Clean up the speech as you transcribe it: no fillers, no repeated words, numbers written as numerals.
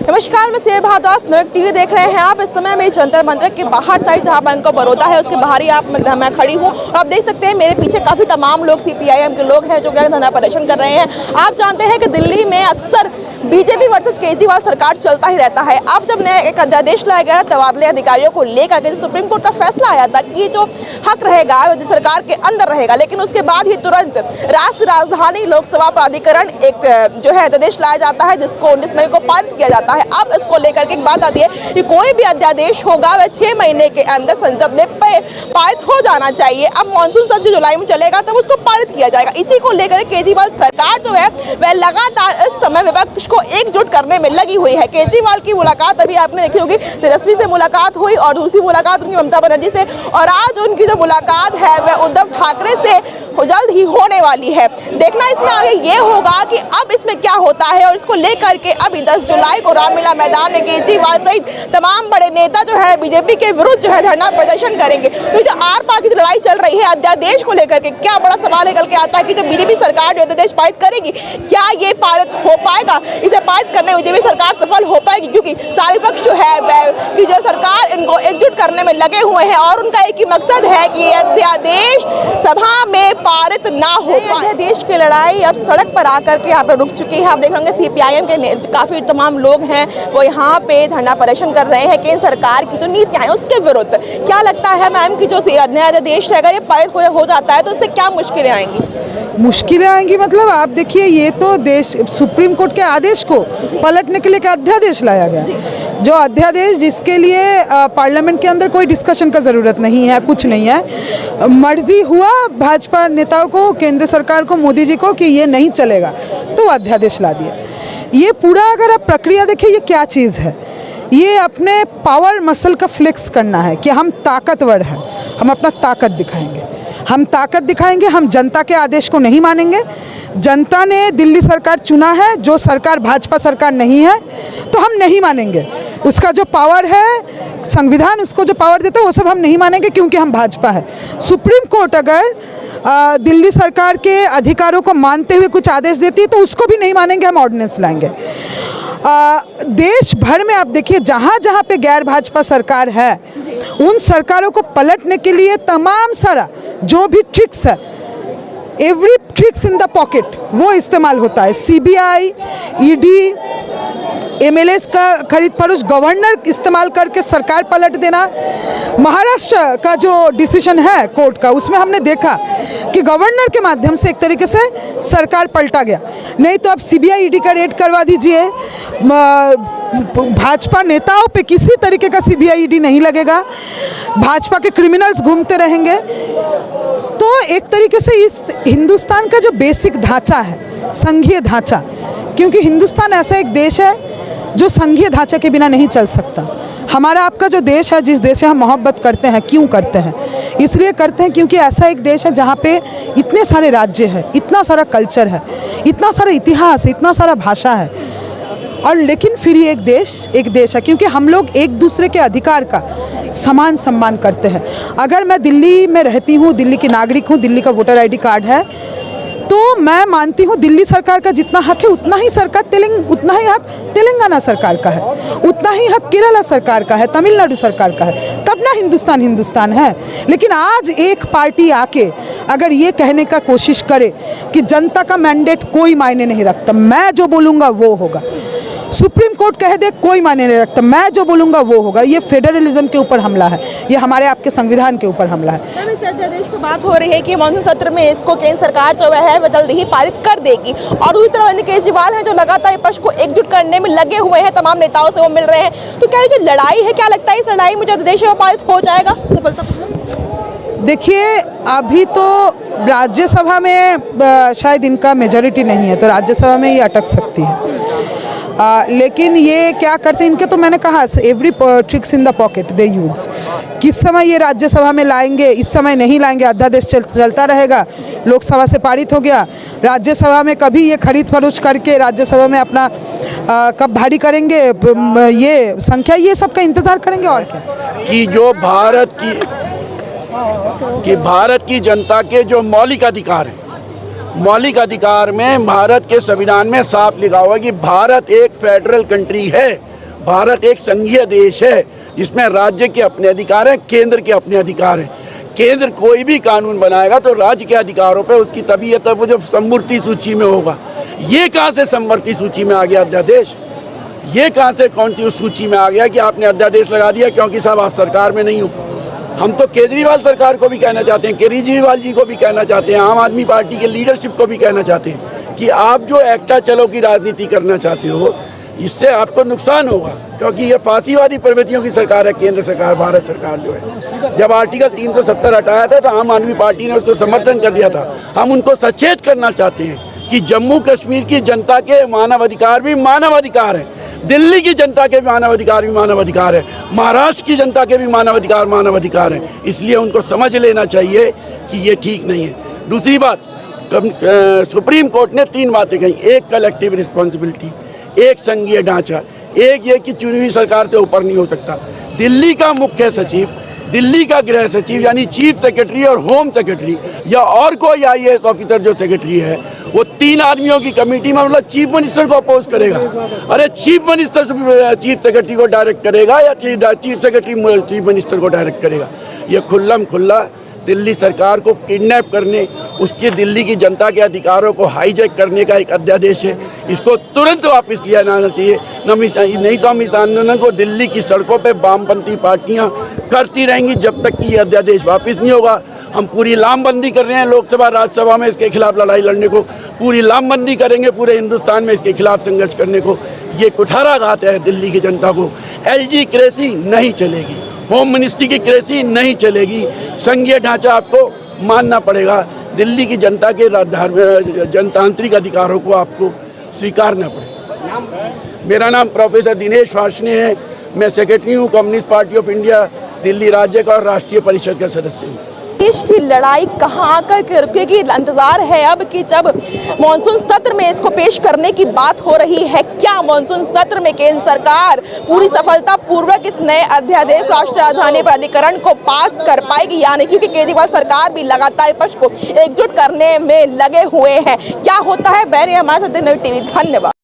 नमस्कार, मैं सेब भारद्वाज नोएक टीवी देख रहे हैं आप। इस समय मैं जंतर मंतर के बाहर साइड जहां बैंक ऑफ बड़ौदा है उसके बाहर ही मैं खड़ी हूं और आप देख सकते हैं मेरे पीछे काफी तमाम लोग सीपीआईएम के लोग हैं जो धरना प्रदर्शन कर रहे हैं। आप जानते हैं कि दिल्ली में अक्सर बीजेपी वर्सेस केजरीवाल सरकार चलता ही रहता है। अब जब नया एक अध्यादेश लाया गया तबादले अधिकारियों को लेकर के सुप्रीम कोर्ट का फैसला आया था कि जो हक रहेगा सरकार के अंदर रहेगा, लेकिन उसके बाद ही तुरंत राष्ट्रीय राजधानी लोकसभा प्राधिकरण एक जो है अध्यादेश लाया जाता है जिसको 19 मई को पारित किया जाता है। अब इसको लेकर के एक बात आती है कि कोई भी अध्यादेश होगा वह 6 महीने के अंदर संसद में पारित हो जाना चाहिए। अब मानसून सत्र जुलाई में चलेगा तब उसको पारित किया जाएगा। इसी को लेकर केजरीवाल सरकार जो है वह लगातार इस समय विपक्ष को एकजुट करने में लगी हुई है। केजरीवाल की मुलाकात अभी आपने देखी होगी, तेजस्वी से मुलाकात हुई और दूसरी मुलाकात उनकी ममता बनर्जी से, और आज उनकी जो मुलाकात है वह उद्धव ठाकरे से जल्द ही होने वाली है। देखना इसमें आगे ये होगा कि अब इसमें क्या होता है और इसको लेकर के अभी 10 जुलाई को रामलीला मैदान में केजरीवाल सहित तमाम बड़े नेता जो है बीजेपी के विरुद्ध जो है धरना प्रदर्शन करेंगे। तो जो आर पार की लड़ाई चल रही है अध्यादेश को लेकर के, क्या बड़ा सवाल निकल के आता है कि जो बीजेपी सरकार जो अध्यादेश पारित करेगी क्या ये पारित हो पाएगा? इसे पारित करने में बीजेपी सरकार सफल हो पाएगी? क्योंकि सारे पक्ष जो है कि जो सरकार इनको एकजुट करने में लगे हुए हैं और उनका एक ही मकसद है कि अध्यादेश सभा में पारित ना हो पाए। अध्यादेश की लड़ाई अब सड़क पर आकर के यहाँ पे रुक चुकी है। आप देख रहे होंगे सीपीआईएम के काफी तमाम लोग हैं वो यहाँ पे धरना प्रदर्शन कर रहे हैं केंद्र सरकार की जो नीतियां हैं उसके विरुद्ध। क्या लगता है मैम कि जो नया अध्यादेश है अगर ये पारित हो जाता है तो इससे क्या मुश्किलें आएंगी? मुश्किलें आएंगी मतलब आप देखिए, ये तो देश सुप्रीम कोर्ट के आदेश को पलटने के लिए एक अध्यादेश लाया गया, जो अध्यादेश जिसके लिए पार्लियामेंट के अंदर कोई डिस्कशन का ज़रूरत नहीं है, कुछ नहीं है। मर्जी हुआ भाजपा नेताओं को, केंद्र सरकार को, मोदी जी को कि ये नहीं चलेगा तो अध्यादेश ला दिया। ये पूरा अगर आप प्रक्रिया देखें ये क्या चीज़ है, ये अपने पावर मसल का फ्लेक्स करना है कि हम ताकतवर हैं, हम अपना ताकत दिखाएंगे, हम ताकत दिखाएंगे, हम जनता के आदेश को नहीं मानेंगे। जनता ने दिल्ली सरकार चुना है, जो सरकार भाजपा सरकार नहीं है तो हम नहीं मानेंगे। उसका जो पावर है, संविधान उसको जो पावर देता है वो सब हम नहीं मानेंगे क्योंकि हम भाजपा है। सुप्रीम कोर्ट अगर दिल्ली सरकार के अधिकारों को मानते हुए कुछ आदेश देती है तो उसको भी नहीं मानेंगे, हम ऑर्डिनेंस लाएंगे। देश भर में आप देखिए जहाँ जहाँ पे गैर भाजपा सरकार है उन सरकारों को पलटने के लिए तमाम सारा जो भी ट्रिक्स है, every tricks in the pocket वो इस्तेमाल होता है। सीबीआई, ईडी, एमएलए का खरीद फरोश, गवर्नर इस्तेमाल करके सरकार पलट देना। महाराष्ट्र का जो डिसीजन है कोर्ट का उसमें हमने देखा कि गवर्नर के माध्यम से एक तरीके से सरकार पलटा गया। नहीं तो अब सीबीआई, ईडी का रेड करवा दीजिए, भाजपा नेताओं पे किसी तरीके का सीबीआई, ईडी नहीं लगेगा, भाजपा के क्रिमिनल्स घूमते रहेंगे। तो एक तरीके से इस हिंदुस्तान का जो बेसिक ढांचा है, संघीय ढांचा, क्योंकि हिंदुस्तान ऐसा एक देश है जो संघीय ढांचे के बिना नहीं चल सकता। हमारा आपका जो देश है, जिस देश से हम मोहब्बत करते हैं, क्यों करते हैं? इसलिए करते हैं क्योंकि ऐसा एक देश है जहाँ पे इतने सारे राज्य हैं, इतना सारा कल्चर है, इतना सारा इतिहास, इतना सारा भाषा है, और लेकिन फिर ये एक देश है क्योंकि हम लोग एक दूसरे के अधिकार का समान सम्मान करते हैं। अगर मैं दिल्ली में रहती हूँ, दिल्ली की नागरिक हूँ, दिल्ली का वोटर आईडी कार्ड है, तो मैं मानती हूँ दिल्ली सरकार का जितना हक है उतना ही हक तेलंगाना सरकार का है, उतना ही हक केरला सरकार का है, तमिलनाडु सरकार का है, तब ना हिंदुस्तान है। लेकिन आज एक पार्टी आके अगर ये कहने का कोशिश करे कि जनता का मैंडेट कोई मायने नहीं रखता, मैं जो बोलूँगा वो होगा, सुप्रीम कोर्ट कह दे कोई मायने नहीं रखता, मैं जो बोलूँगा वो होगा, ये फेडरलिज्म के ऊपर हमला है, ये हमारे आपके संविधान के ऊपर हमला है। इस अध्यादेश की बात हो रही है कि मानसून सत्र में इसको केंद्र सरकार जो है वह जल्द ही पारित कर देगी, और दूसरी तरफ केजरीवाल हैं जो लगातार विपक्ष को एकजुट करने में लगे हुए हैं, तमाम नेताओं से वो मिल रहे हैं। तो क्या ये जो लड़ाई है, क्या लगता है इस लड़ाई में जो अध्यादेश है वो पारित हो जाएगा सफलतापूर्वक? देखिए, अभी तो राज्यसभा में शायद इनका मेजॉरिटी नहीं है तो राज्यसभा में ये अटक सकती है। लेकिन ये क्या करते हैं इनके, तो मैंने कहा every tricks in the pocket they use. किस समय ये राज्यसभा में लाएंगे, इस समय नहीं लाएंगे, अध्यादेश चलता रहेगा, लोकसभा से पारित हो गया, राज्यसभा में कभी ये खरीद फरोश करके राज्यसभा में अपना कब भारी करेंगे, ये संख्या, ये सब का इंतज़ार करेंगे। और क्या कि जो भारत की जनता के जो मौलिक अधिकार हैं, मौलिक अधिकार में भारत के संविधान में साफ लिखा हुआ है कि भारत एक फेडरल कंट्री है भारत एक संघीय देश है जिसमें राज्य के अपने अधिकार हैं, केंद्र के अपने अधिकार हैं। केंद्र कोई भी कानून बनाएगा तो राज्य के अधिकारों पे उसकी तबीयत वो जो समवर्ती सूची में होगा। ये कहाँ से समवर्ती सूची में आ गया अध्यादेश? ये कहाँ से कौन सी उस सूची में आ गया कि आपने अध्यादेश लगा दिया क्योंकि साहब आप सरकार में नहीं हो? हम तो केजरीवाल सरकार को भी कहना चाहते हैं, केजरीवाल जी को भी कहना चाहते हैं, आम आदमी पार्टी के लीडरशिप को भी कहना चाहते हैं कि आप जो एकता चलो की राजनीति करना चाहते हो इससे आपको नुकसान होगा, क्योंकि ये फांसीवादी प्रवृत्तियों की सरकार है केंद्र सरकार, भारत सरकार जो है। जब आर्टिकल 370 हटाया था तो आम आदमी पार्टी ने उसको समर्थन कर दिया था। हम उनको सचेत करना चाहते हैं कि जम्मू कश्मीर की जनता के मानव अधिकार भी मानव अधिकार है, दिल्ली की जनता के भी मानव अधिकार भी मानव अधिकार है, महाराष्ट्र की जनता के भी मानव अधिकार है। इसलिए उनको समझ लेना चाहिए कि ये ठीक नहीं है। दूसरी बात, सुप्रीम कोर्ट ने 3 बातें कही। एक, कलेक्टिव रिस्पॉन्सिबिलिटी, एक संघीय ढांचा, एक ये कि चुनी हुई सरकार से ऊपर नहीं हो सकता। दिल्ली का मुख्य सचिव, दिल्ली का गृह सचिव यानी चीफ सेक्रेटरी और होम सेक्रेटरी या और कोई IAS ऑफिसर जो सेक्रेटरी है वो 3 आदमियों की कमेटी में मतलब चीफ मिनिस्टर को अपोज करेगा। अरे चीफ मिनिस्टर चीफ सेक्रेटरी को डायरेक्ट करेगा या चीफ सेक्रेटरी चीफ मिनिस्टर को डायरेक्ट करेगा? ये खुल्लम खुल्ला दिल्ली सरकार को किडनैप करने, उसके दिल्ली की जनता के अधिकारों को हाईजैक करने का एक अध्यादेश है। इसको तुरंत वापस लिया जाना चाहिए, नहीं तो हम इस आंदोलन को दिल्ली की सड़कों पे वामपंथी पार्टियां करती रहेंगी जब तक कि ये अध्यादेश वापस नहीं होगा। हम पूरी लामबंदी कर रहे हैं लोकसभा राज्यसभा में इसके खिलाफ लड़ाई लड़ने को, पूरी लामबंदी करेंगे पूरे हिंदुस्तान में इसके खिलाफ संघर्ष करने को। ये कुठाराघात है दिल्ली की जनता को। LG क्रेसी नहीं चलेगी, होम मिनिस्ट्री की क्रेसी नहीं चलेगी, संघीय ढांचा आपको मानना पड़ेगा। दिल्ली की जनता के जनतांत्रिक अधिकारों को आपको स्वीकारना पड़ेगा। मेरा नाम प्रोफेसर दिनेश वार्ष्णेय है, मैं सेक्रेटरी हूँ communist party of India Delhi राज्य का और राष्ट्रीय परिषद का सदस्य हूँ। देश की लड़ाई कहाँ आकर के रुकेगी? इंतजार है अब कि जब मॉनसून सत्र में इसको पेश करने की बात हो रही है, क्या मॉनसून सत्र में केंद्र सरकार पूरी सफलता पूर्वक इस नए अध्यादेश राष्ट्रीय राजधानी प्राधिकरण को पास कर पाएगी या नहीं? क्योंकि केजरीवाल सरकार भी लगातार विपक्ष को एकजुट करने में लगे हुए हैं। क्या होता है बैरिया हमारे साथ टीवी। धन्यवाद।